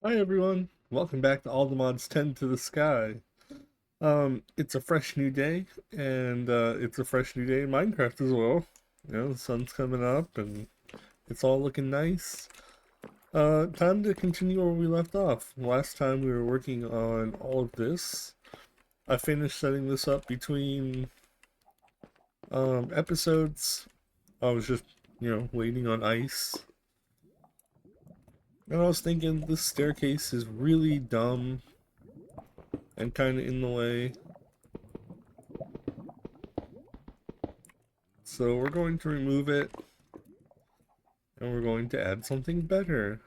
Hi everyone, welcome back to All the Mods Tend to the Sky. It's a fresh new day, and it's a fresh new day in Minecraft as well. The sun's coming up, and it's all looking nice. Time to continue where we left off. Last time we were working on all of this. I finished setting this up between episodes. I was just, waiting on ice. And I was thinking this staircase is really dumb and kind of in the way. So we're going to remove it, and we're going to add something better.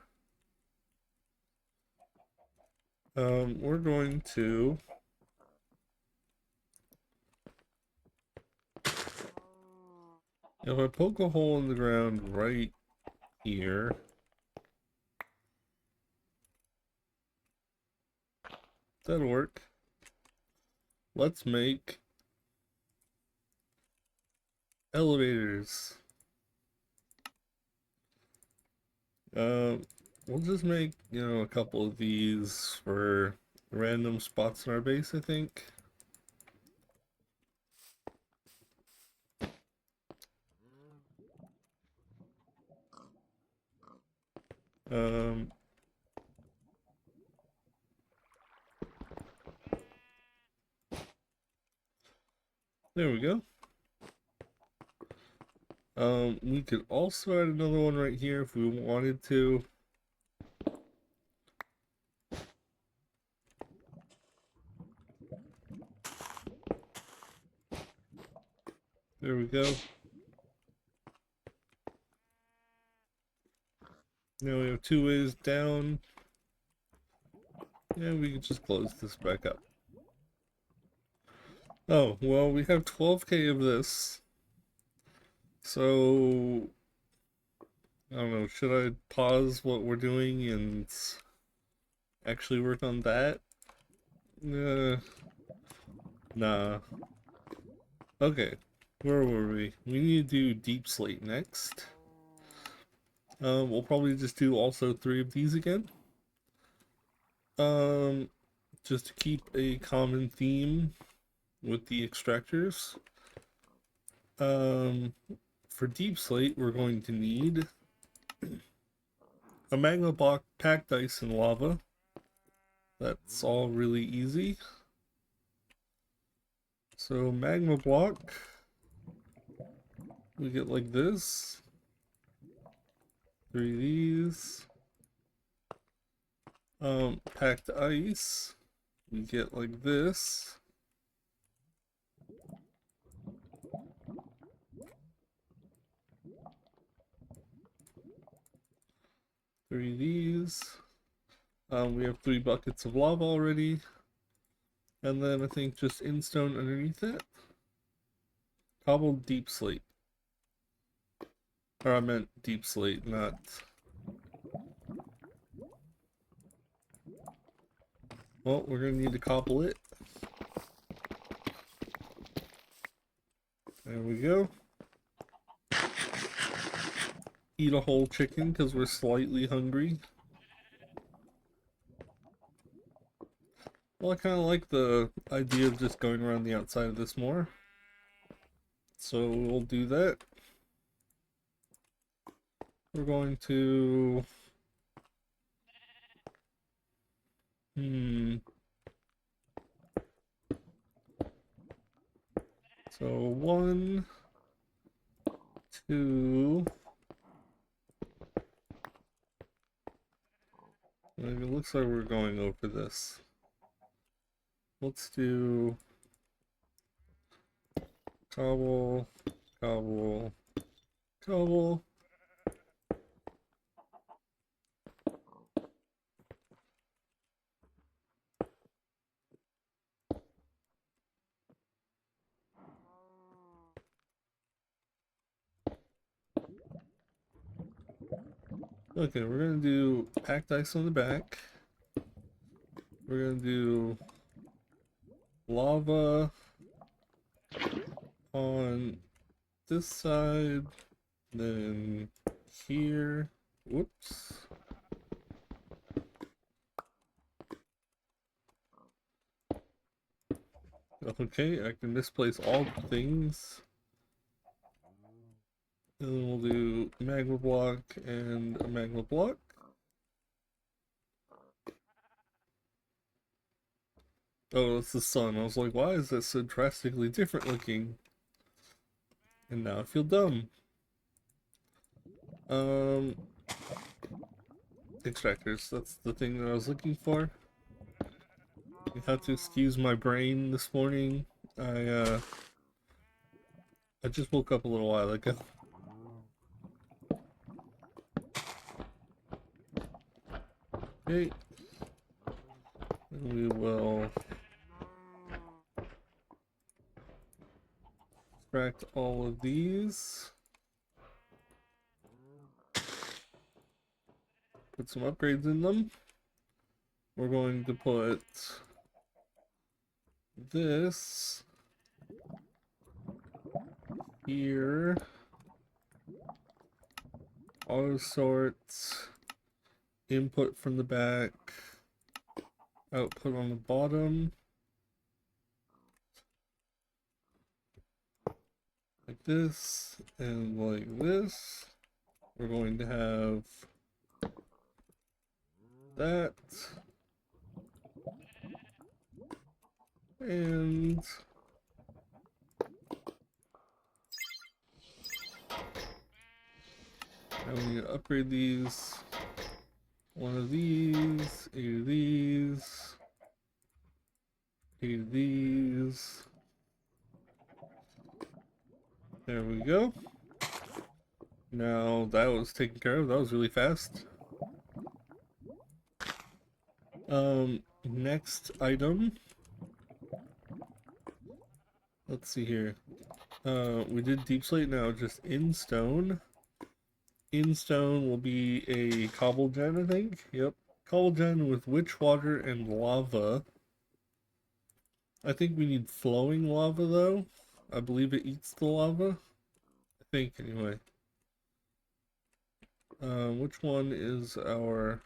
We're going to if I poke a hole in the ground right here, that'll work. Let's make elevators. We'll just make, a couple of these for random spots in our base, I think. Um, there we go. We could also add another one right here if we wanted to. There we go. Now we have two ways down. And we can just close this back up. Oh, well, we have 12k of this. So, I don't know, should I pause what we're doing and actually work on that? Nah. Okay, where were we? We need to do deep slate next. We'll probably just do also 3 of these again. Um, just to keep a common theme with the extractors. Um, for deep slate, we're going to need a magma block, packed ice, and lava. That's all really easy. So magma block, we get like this. 3 of these. Packed ice, we get like this. Three of these. We have 3 buckets of lava already. And then I think just instone underneath it. Cobbled deep slate. Or I meant deep slate, not... Well, we're gonna need to cobble it. There we go. Eat a whole chicken because we're slightly hungry. Well, I kind of like the idea of just going around the outside of this more. So we'll do that. We're going to... So 1, 2... It looks like we're going over this. Let's do cobble, cobble, cobble. Okay, we're gonna do packed ice on the back. We're gonna do lava on this side, then here. Whoops. Okay, I can misplace all the things. And then we'll do magma block and a magma block. Oh, it's the sun. I was like, why is that so drastically different looking? And now I feel dumb. Um, extractors. That's the thing that I was looking for. You have to excuse my brain this morning. I I just woke up a little while ago. Okay. And we will extract all of these. Put some upgrades in them. We're going to put this here. Auto sorts. Input from the back. Output on the bottom. Like this and like this. We're going to have that. And now we need to upgrade these. One of these, 8 of these, 8 of these. There we go. Now that was taken care of. That was really fast. Next item. Let's see here. We did deep slate, now just in stone. In stone will be a cobble gen, I think. Yep. Cobble gen with witch water and lava. I think we need flowing lava though. I believe it eats the lava. I think anyway. Which one is our...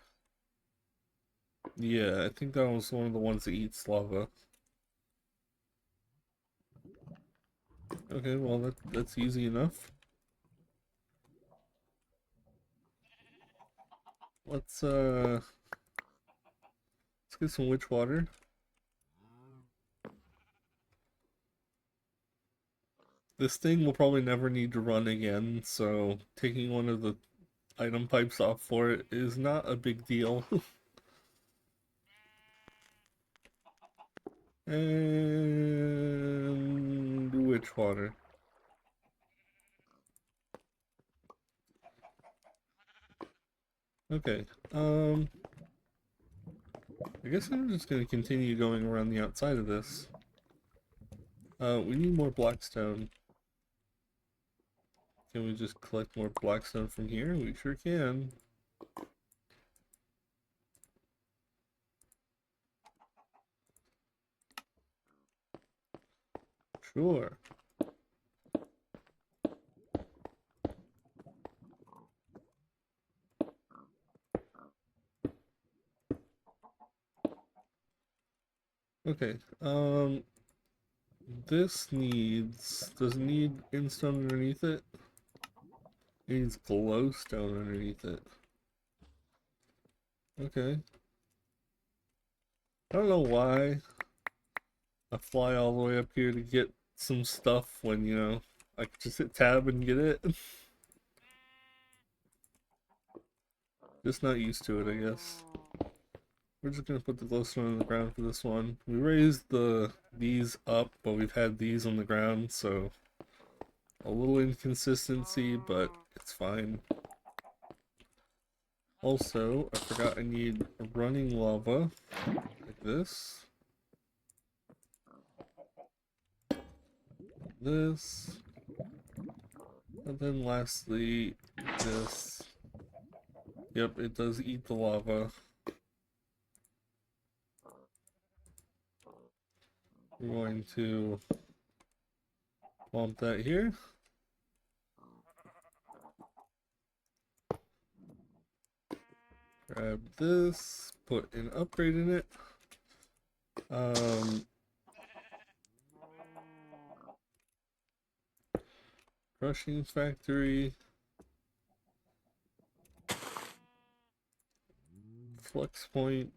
Yeah, I think that was one of the ones that eats lava. Okay, well that's easy enough. Let's get some witch water. This thing will probably never need to run again, so taking one of the item pipes off for it is not a big deal. And witch water. Okay, I guess I'm just gonna continue going around the outside of this. We need more blackstone. Can we just collect more blackstone from here? We sure can. Sure. Okay, this needs... does it need instone underneath it? It needs glowstone underneath it. Okay. I don't know why I fly all the way up here to get some stuff when, you know, I could just hit tab and get it. Just not used to it, I guess. We're just gonna put the glowstone on the ground for this one. We raised these up, but we've had these on the ground, so a little inconsistency, but it's fine. Also, I forgot I need running lava, like this. This. And then lastly, this. Yep, it does eat the lava. We're going to bump that here. Grab this, put an upgrade in it. Crushing factory. Flux point.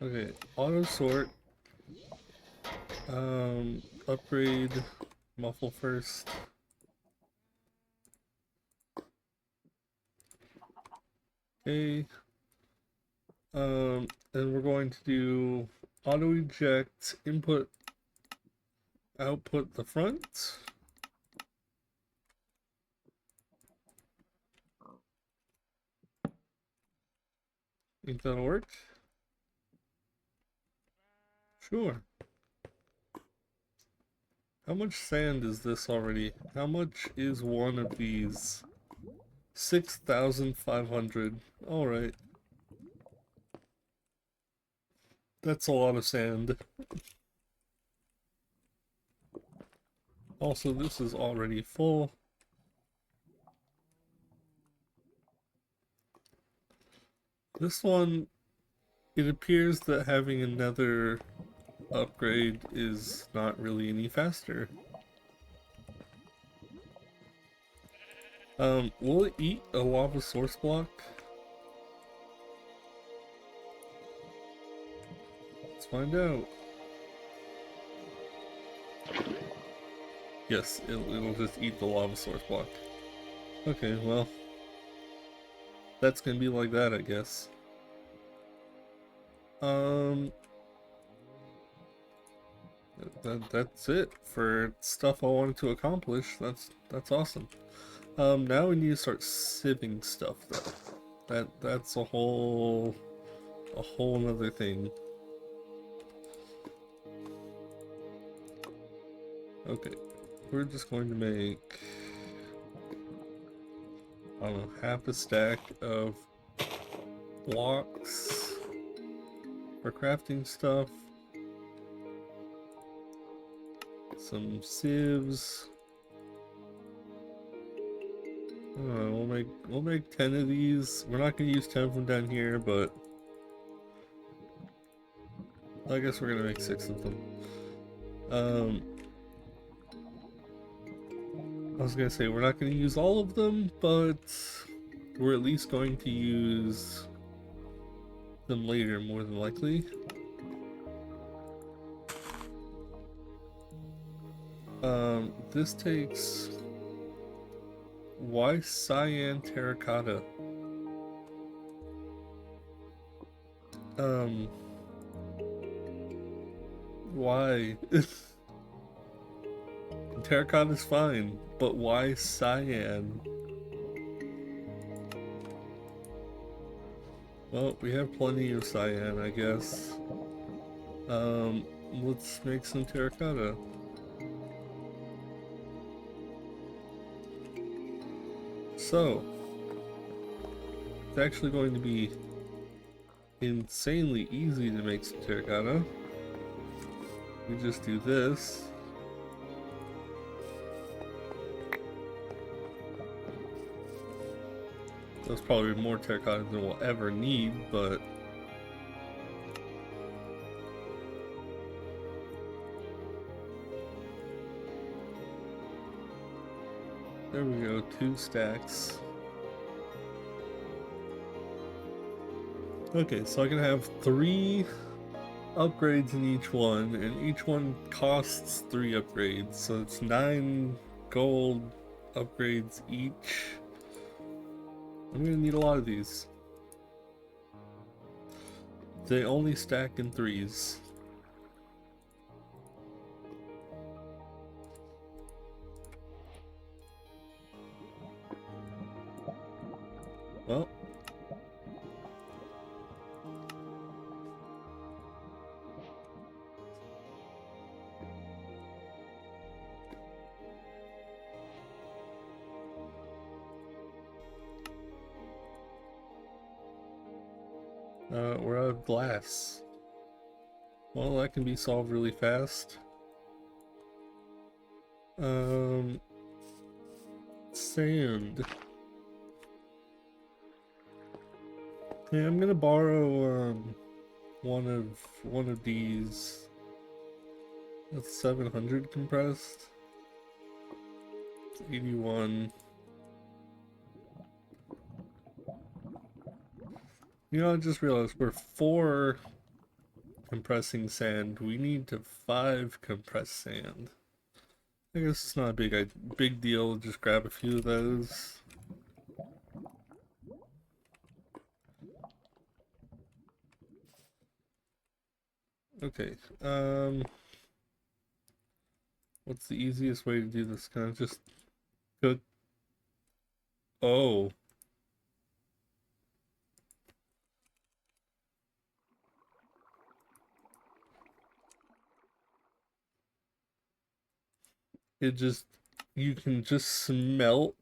Okay, auto sort. Upgrade muffle first. Okay. And we're going to do auto eject, input, output the front. Think that'll work? Sure. How much sand is this already? How much is one of these? 6,500. Alright. That's a lot of sand. Also, this is already full. This one, it appears that having another upgrade is not really any faster. Will it eat a lava source block? Let's find out. Yes, it'll just eat the lava source block. Okay, well, that's gonna be like that, I guess. That's it for stuff I wanted to accomplish. That's awesome. Now we need to start sieving stuff though. That's a whole nother thing. Okay, we're just going to make, I don't know, half a stack of blocks for crafting stuff. Some sieves. We'll make 10 of these. We're not gonna use 10 from down here, but I guess we're gonna make 6 of them. I was gonna say we're not gonna use all of them, but we're at least going to use them later, more than likely. This takes... Why cyan terracotta? Why? Terracotta's fine, but why cyan? Well, we have plenty of cyan, I guess. Let's make some terracotta. So, it's actually going to be insanely easy to make some terracotta. We just do this. That's probably more terracotta than we'll ever need, but there we go, 2 stacks. Okay, so I can have 3 upgrades in each one, and each one costs 3 upgrades, so it's 9 gold upgrades each. I'm gonna need a lot of these. They only stack in 3s. Well, we're out of glass. Well, that can be solved really fast. Sand. Yeah, I'm gonna borrow one of these. That's 700 compressed. 81. You know, I just realized we're 4 compressing sand. We need to 5 compressed sand. I guess it's not a big deal. Just grab a few of those. Okay. What's the easiest way to do this? Can I just go? Oh, it just you can just smelt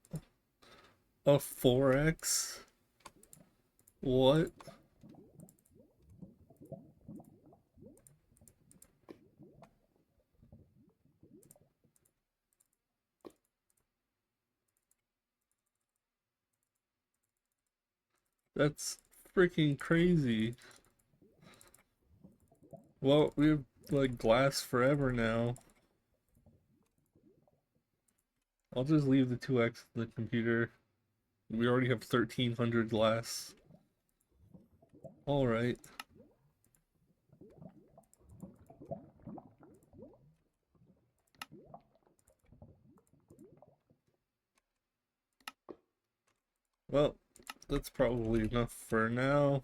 a 4x. What? That's freaking crazy. Well, we have like glass forever now. I'll just leave the 2x in the computer. We already have 1300 glass. Alright. Well, that's probably enough for now.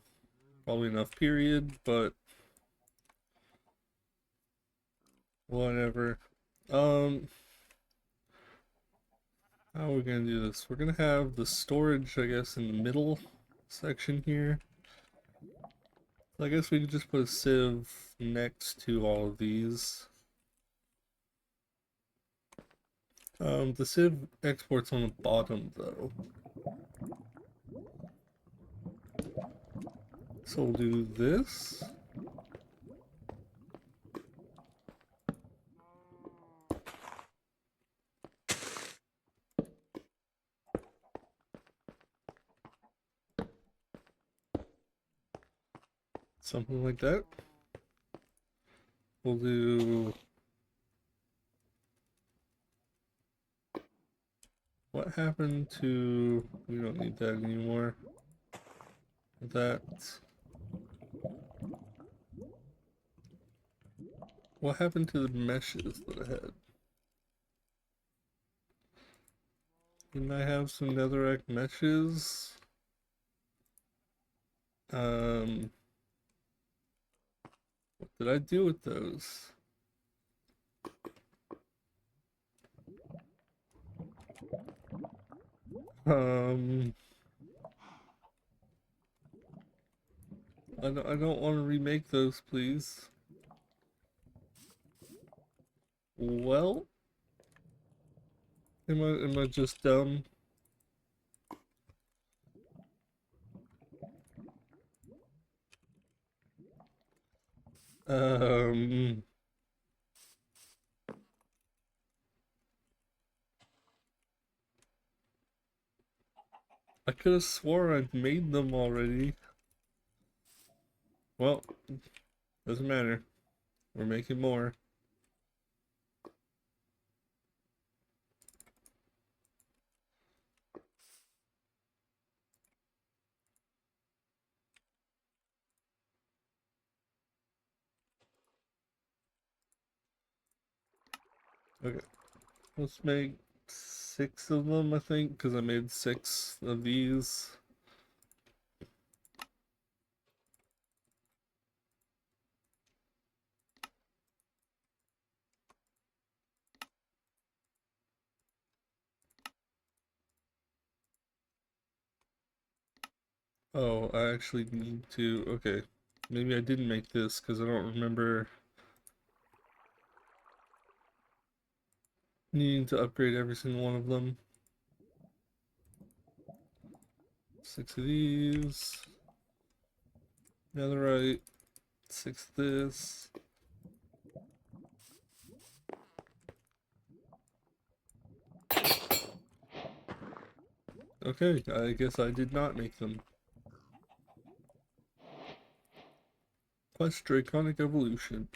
Probably enough, period, but whatever. Um, how are we gonna do this? We're gonna have the storage, I guess, in the middle section here. So I guess we could just put a sieve next to all of these. The sieve exports on the bottom though. So we'll do this. Something like that. We'll do... What happened to... We don't need that anymore. That... What happened to the meshes that I had? Didn't I have some netherrack meshes? What did I do with those? Um, I don't want to remake those, please. Well, am I just dumb? Um, I could have swore I'd made them already. Well, doesn't matter. We're making more. Okay, let's make 6 of them, I think, because I made 6 of these. Oh, I actually need to... Okay, maybe I didn't make this because I don't remember needing to upgrade every single one of them. 6 of these. Netherite. 6 of this. Okay, I guess I did not make them. Quest Draconic Evolution.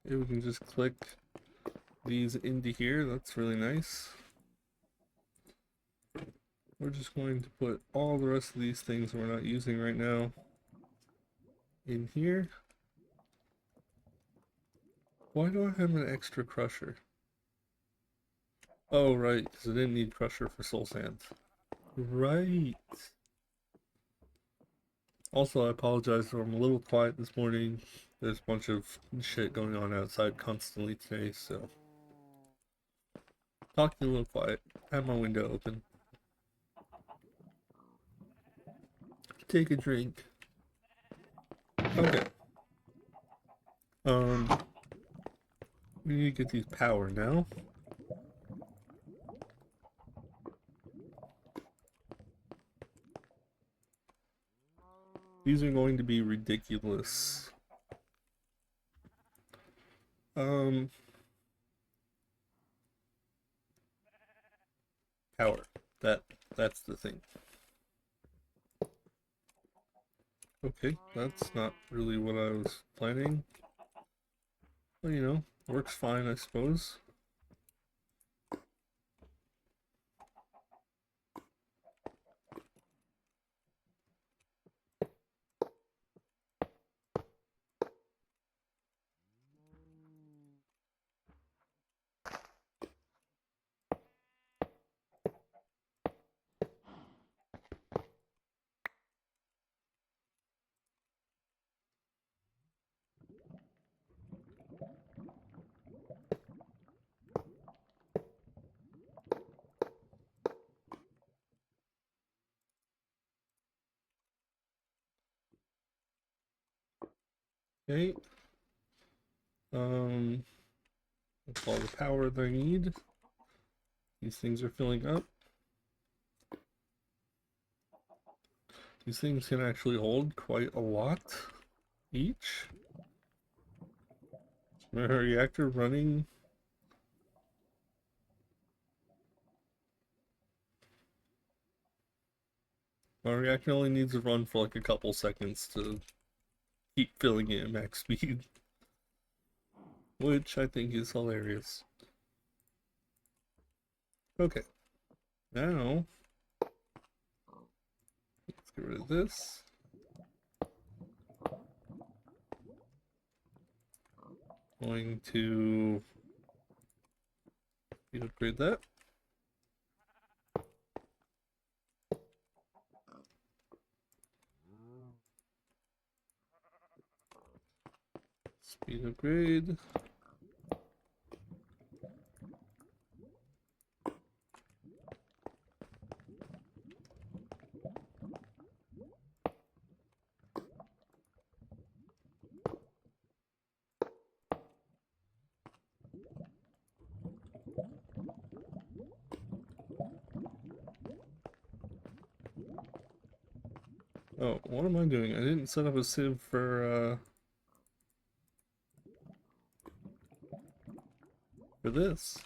Okay, we can just click these into here. That's really nice. We're just going to put all the rest of these things we're not using right now in here. Why do I have an extra crusher? Oh, right, because I didn't need crusher for soul sand. Right. Also, I apologize if I'm a little quiet this morning. There's a bunch of shit going on outside constantly today, so talking a little quiet. Have my window open. Take a drink. Okay. We need to get these power now. These are going to be ridiculous. Power. That's the thing. Okay, that's not really what I was planning. Well, you know, works fine, I suppose. Okay. That's all the power that I need. These things are filling up. These things can actually hold quite a lot each. My reactor running. My reactor only needs to run for like a couple seconds to keep filling it at max speed, which I think is hilarious. Okay, now let's get rid of this. Going to upgrade that. Speed upgrade. Oh, what am I doing? I didn't set up a sieve for this.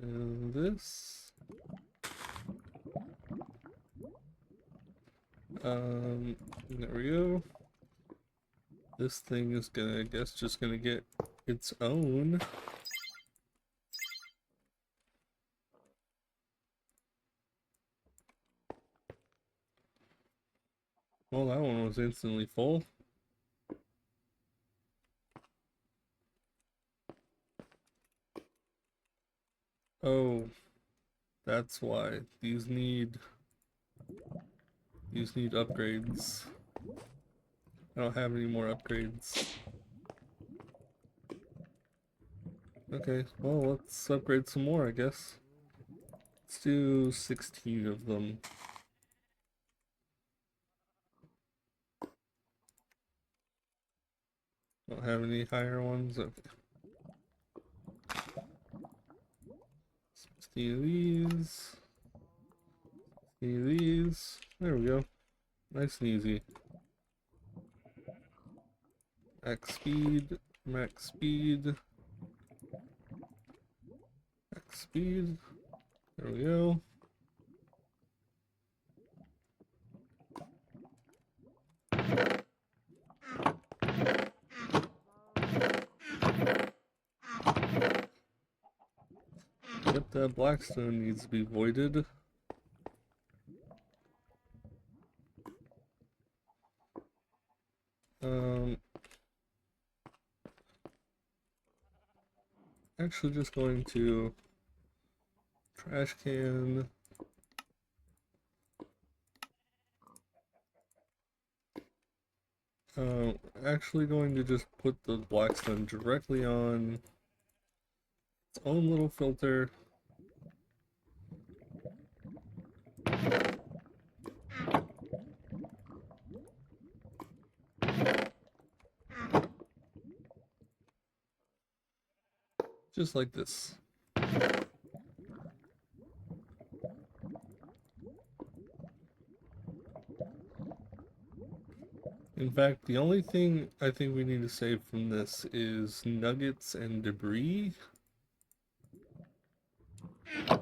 And this. There we go. This thing is gonna, I guess, just gonna get its own. Well, that one was instantly full. Oh, that's why. These need upgrades. I don't have any more upgrades. Okay, well, let's upgrade some more, I guess. Let's do 16 of them. Don't have any higher ones? Okay. 60 of these. 60 of these. There we go. Nice and easy. Max speed. Max speed. Max speed. There we go. That blackstone needs to be voided. Actually just going to trash can. Actually going to just put the blackstone directly on its own little filter. Just like this. In fact, the only thing I think we need to save from this is nuggets and debris. I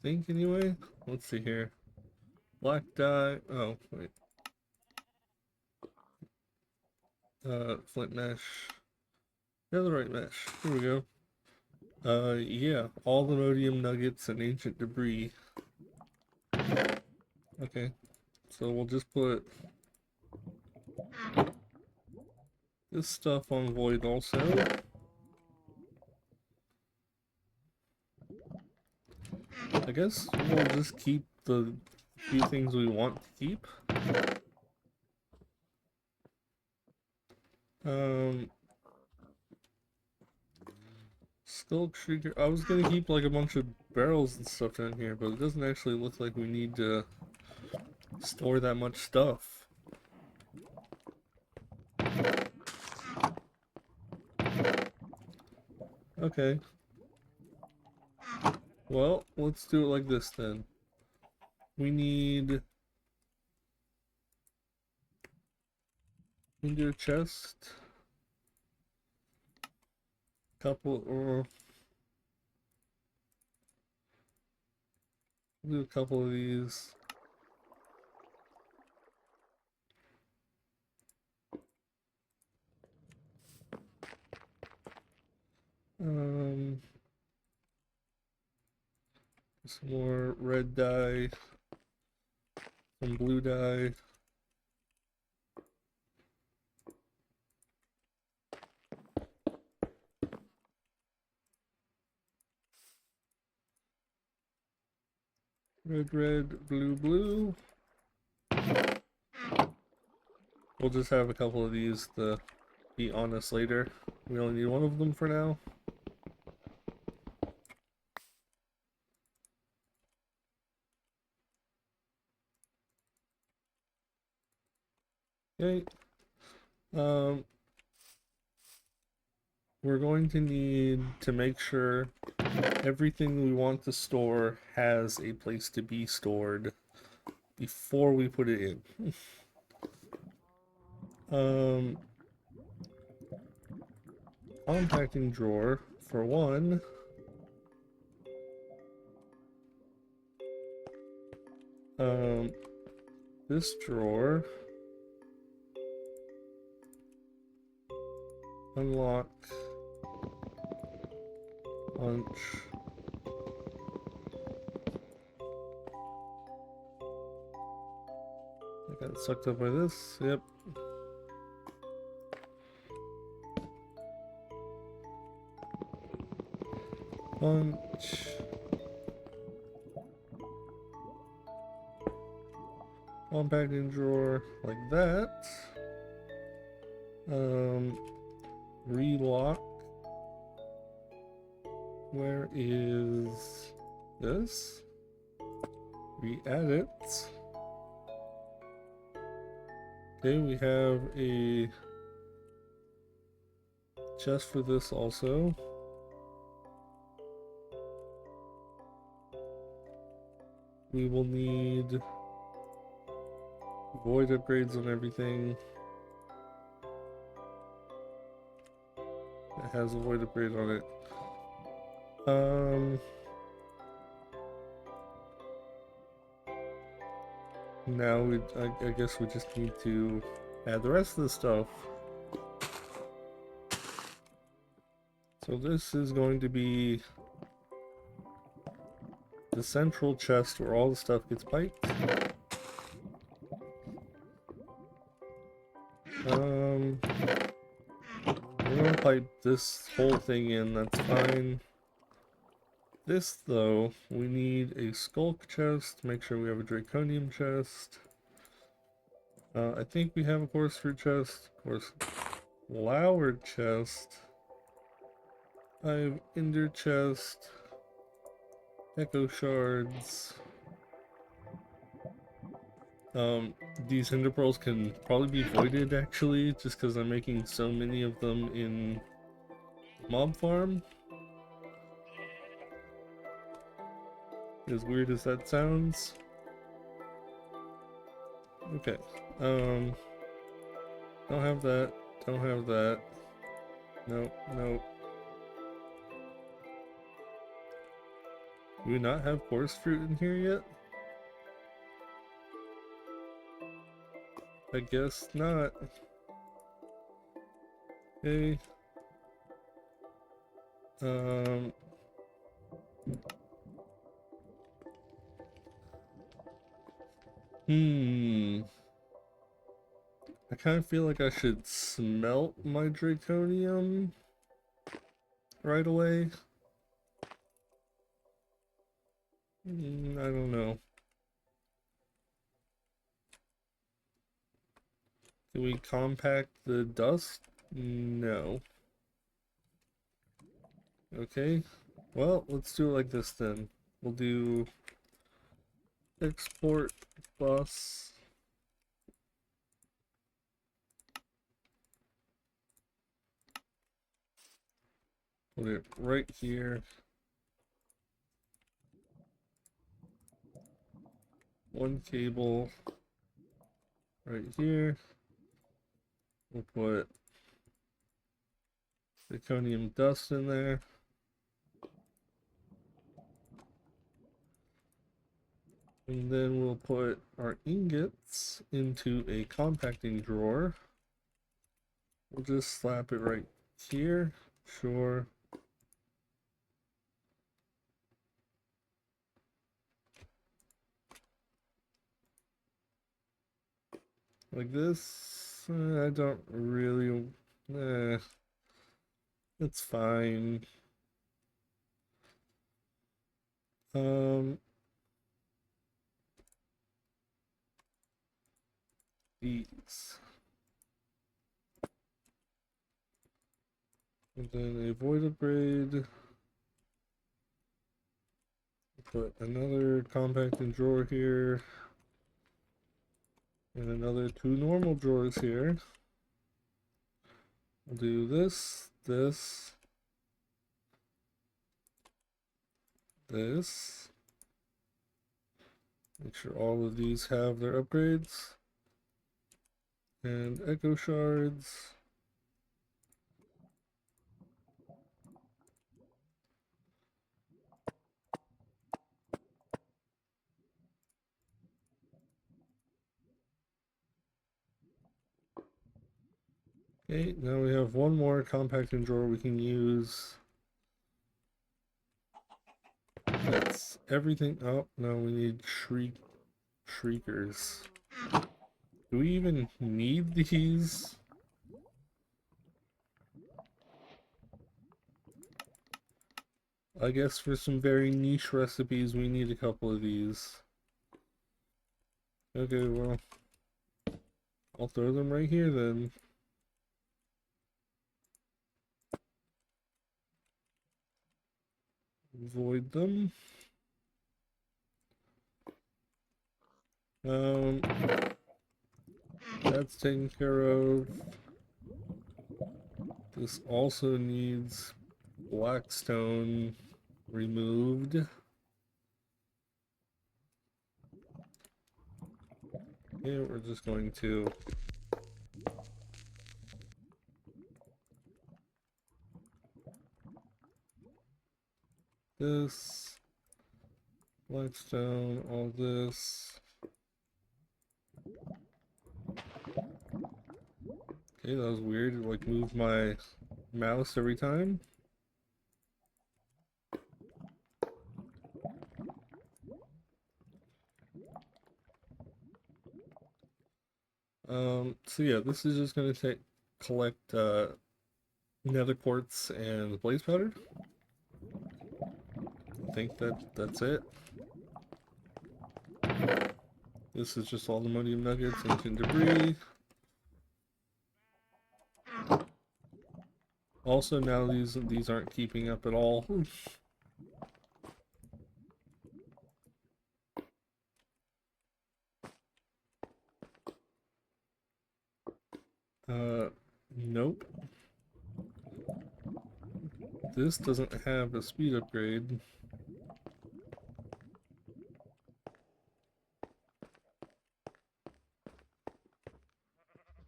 think anyway. Let's see here. Black dye. Oh, wait. Flint mesh. Yeah, the right mesh. Here we go. Yeah, all the rhodium nuggets and ancient debris. Okay, so we'll just put this stuff on void also. I guess we'll just keep the few things we want to keep. Skull trigger. I was gonna keep like a bunch of barrels and stuff down here, but it doesn't actually look like we need to store that much stuff. Okay. Well, let's do it like this then. We need a chest. Couple or do a couple of these. Some more red dye, some blue dye. Red, red, blue, blue. We'll just have a couple of these to be honest later. We only need one of them for now. Okay. We're going to need to make sure everything we want to store has a place to be stored before we put it in. Compacting drawer for one. This drawer. Unlock. Punch. I got sucked up by this. Yep. Punch. Compacting drawer like that. Relock. Where is this? Re-add it. Okay, we have a chest for this also. We will need void upgrades on everything. It has a void upgrade on it. Now I guess we just need to add the rest of the stuff. So this is going to be the central chest where all the stuff gets piped. We're gonna pipe this whole thing in, that's fine. This, though, we need a skulk chest, make sure we have a draconium chest. I think we have a coarse fruit chest, coarse flower chest. I have ender chest, echo shards. These ender pearls can probably be voided actually, just because I'm making so many of them in mob farm. As weird as that sounds. Okay. Don't have that. Don't have that. Nope, nope. Do we not have coarse fruit in here yet? I guess not. Okay. I kind of feel like I should smelt my draconium right away. I don't know. Can we compact the dust? No. Okay. Well, let's do it like this then. We'll do export bus. Put it right here. One cable right here. We'll put zirconium dust in there. And then we'll put our ingots into a compacting drawer. We'll just slap it right here. Sure. Like this. I don't really. It's fine. These. And then a void upgrade. Put another compacting drawer here. And another 2 normal drawers here. We'll do this, this, this. Make sure all of these have their upgrades. And echo shards. Okay, now we have one more compacting drawer we can use. That's everything. Oh, no, we need shriekers. Do we even need these? I guess for some very niche recipes we need a couple of these. Okay, well, I'll throw them right here then. Void them. That's taken care of. This also needs blackstone removed. Okay, we're just going to this blackstone, all this. Okay, that was weird. It like moved my mouse every time. so yeah, this is just gonna collect nether quartz and blaze powder. I think that's it. This is just all the ammonium nuggets, ancient debris. Also, now these aren't keeping up at all. Nope. This doesn't have a speed upgrade.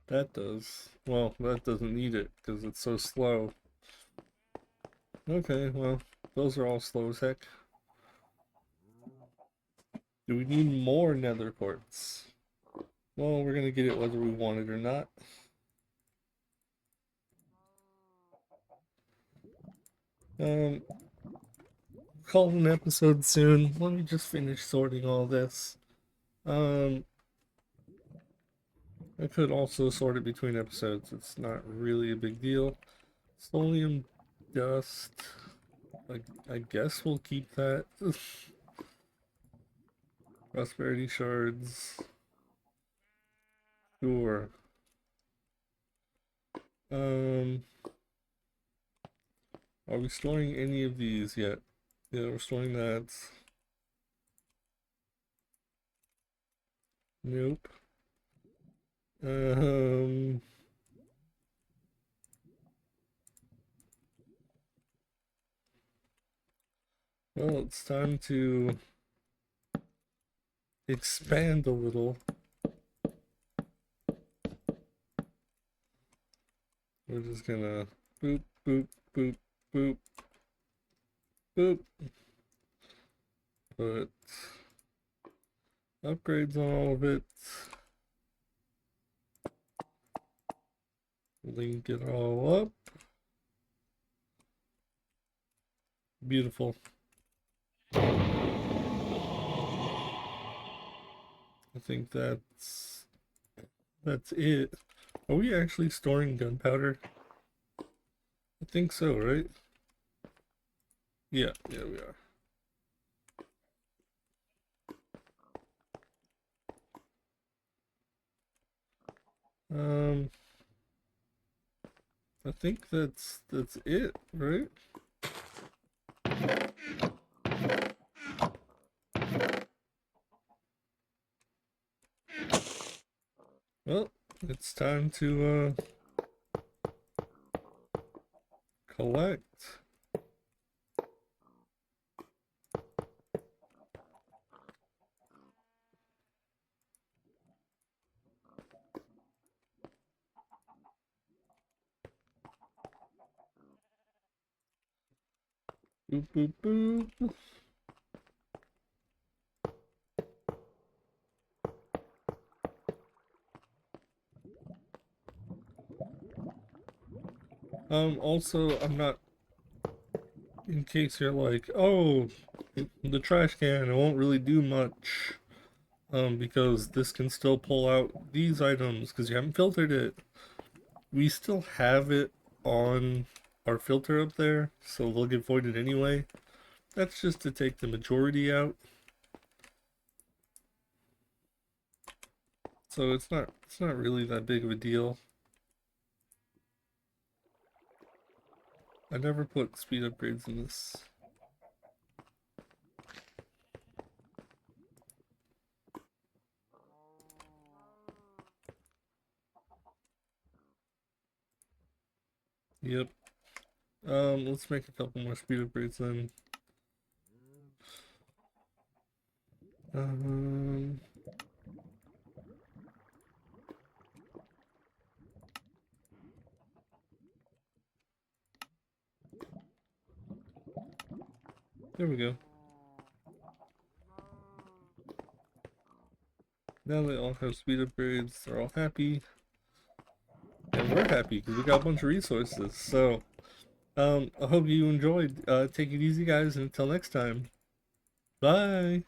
That does. Well, that doesn't need it because it's so slow. Okay, well, those are all slow as heck. Do we need more nether quartz? Well, we're gonna get it whether we want it or not. Call it an episode soon. Let me just finish sorting all this. I could also sort it between episodes. It's not really a big deal. Solium dust. I guess we'll keep that. Prosperity shards. Sure. Are we storing any of these yet? Yeah, we're storing that. Nope. Well, it's time to expand a little. We're just gonna boop, boop, boop, boop, boop. Put upgrades on all of it. Link it all up. Beautiful. I think that's it. Are we actually storing gunpowder? I think so, right? Yeah, we are. I think that's it, right? Well, it's time to collect. Boop, boop, boop. Also, I'm not, in case you're like, oh, the trash can, it won't really do much, because this can still pull out these items, because you haven't filtered it. We still have it on our filter up there, so they'll get voided anyway. That's just to take the majority out. So it's not really that big of a deal. I never put speed upgrades in this. Yep. Let's make a couple more speed upgrades then. There we go. Now they all have speed upgrades, they're all happy. And we're happy because we got a bunch of resources. So, I hope you enjoyed. Take it easy, guys, and until next time. Bye!